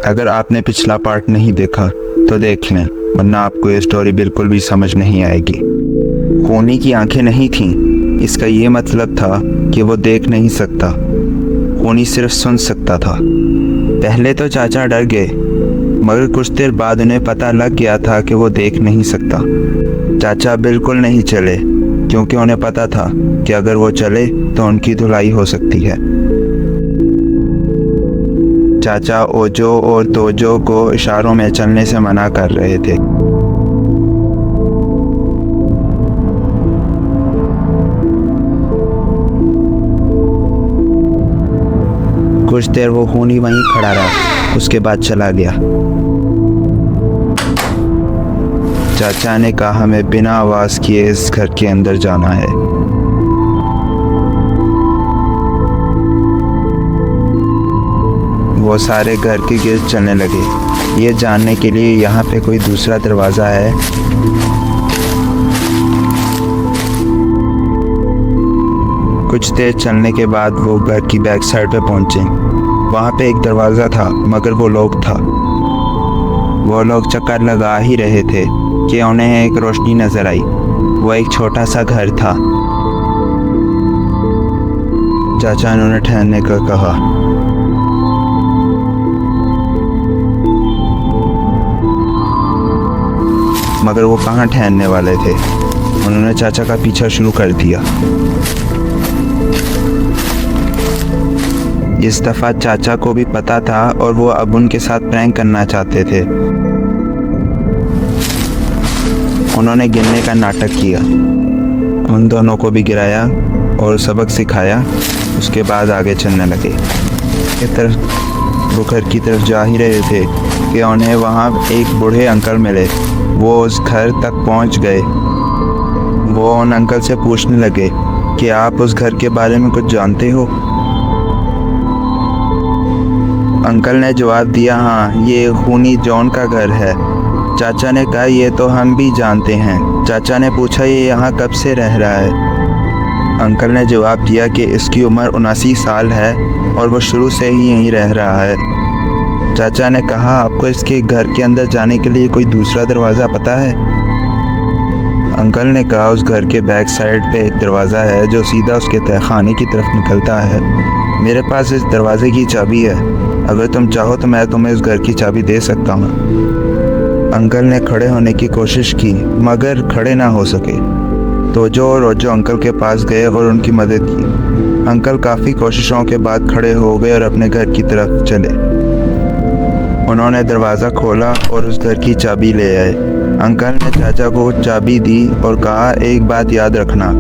अगर आपने पिछला पार्ट नहीं देखा तो देख लें, वरना आपको ये स्टोरी बिल्कुल भी समझ नहीं आएगी। खूनी की आंखें नहीं थीं, इसका ये मतलब था कि वो देख नहीं सकता, खूनी सिर्फ सुन सकता था। पहले तो चाचा डर गए, मगर कुछ देर बाद उन्हें पता लग गया था कि वो देख नहीं सकता। चाचा बिल्कुल नहीं चले, क्योंकि उन्हें पता था कि अगर वो चले तो उनकी धुलाई हो सकती है। चाचा ओजो और तोजो को इशारों में चलने से मना कर रहे थे। कुछ देर वो खूनी वहीं खड़ा रहा, उसके बाद चला गया। चाचा ने कहा, हमें बिना आवाज़ किए इस घर के अंदर जाना है। वो सारे घर के गिर्द चलने लगे, ये जानने के लिए यहाँ पे कोई दूसरा दरवाज़ा है। कुछ देर चलने के बाद वो घर की बैक साइड पे पहुँचे। वहाँ पे एक दरवाज़ा था, मगर वो लॉक था। वो लोग चक्कर लगा ही रहे थे कि उन्हें एक रोशनी नजर आई। वो एक छोटा सा घर था। चाचा ने उन्हें ठहरने को कहा। मगर वो कहाँ ठहरने वाले थे। उन्होंने चाचा का पीछा शुरू कर दिया। इस दफ़ा चाचा को भी पता था और वो अब उनके साथ प्रैंक करना चाहते थे। उन्होंने गिरने का नाटक किया, उन दोनों को भी गिराया और सबक सिखाया। उसके बाद आगे चलने लगे। वो घर की तरफ जा ही रहे थे कि उन्हें वहाँ एक बूढ़े अंकल मिले। वो उस घर तक पहुँच गए। वो उन अंकल से पूछने लगे कि आप उस घर के बारे में कुछ जानते हो। अंकल ने जवाब दिया, हाँ, ये खूनी जॉन का घर है। चाचा ने कहा, ये तो हम भी जानते हैं। चाचा ने पूछा, ये यहाँ कब से रह रहा है। अंकल ने जवाब दिया कि इसकी उम्र 79 साल है और वो शुरू से ही यहीं रह रहा है। चाचा ने कहा, आपको इसके घर के अंदर जाने के लिए कोई दूसरा दरवाज़ा पता है। अंकल ने कहा, उस घर के बैक साइड पे एक दरवाज़ा है जो सीधा उसके तहखाने की तरफ निकलता है। मेरे पास इस दरवाजे की चाबी है, अगर तुम चाहो तो मैं तुम्हें उस घर की चाबी दे सकता हूँ। अंकल ने खड़े होने की कोशिश की, मगर खड़े ना हो सके। तोजो और ओजो अंकल के पास गए और उनकी मदद की। अंकल काफ़ी कोशिशों के बाद खड़े हो गए और अपने घर की तरफ चले। उन्होंने दरवाज़ा खोला और उस घर की चाबी ले आए। अंकल ने चाचा को चाबी दी और कहा, एक बात याद रखना,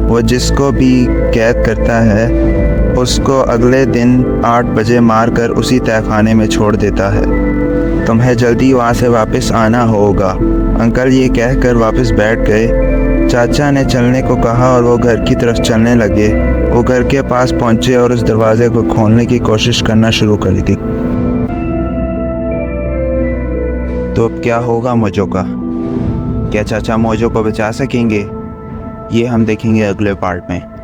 वो जिसको भी कैद करता है उसको अगले दिन 8 बजे मारकर उसी तहखाने में छोड़ देता है। तुम्हें जल्दी वहाँ से वापस आना होगा। अंकल ये कहकर वापस बैठ गए। चाचा ने चलने को कहा और वो घर की तरफ चलने लगे। वो घर के पास पहुँचे और उस दरवाजे को खोलने की कोशिश करना शुरू कर दी। तो अब क्या होगा मोजो का? क्या चाचा मोजो को बचा सकेंगे? ये हम देखेंगे अगले पार्ट में।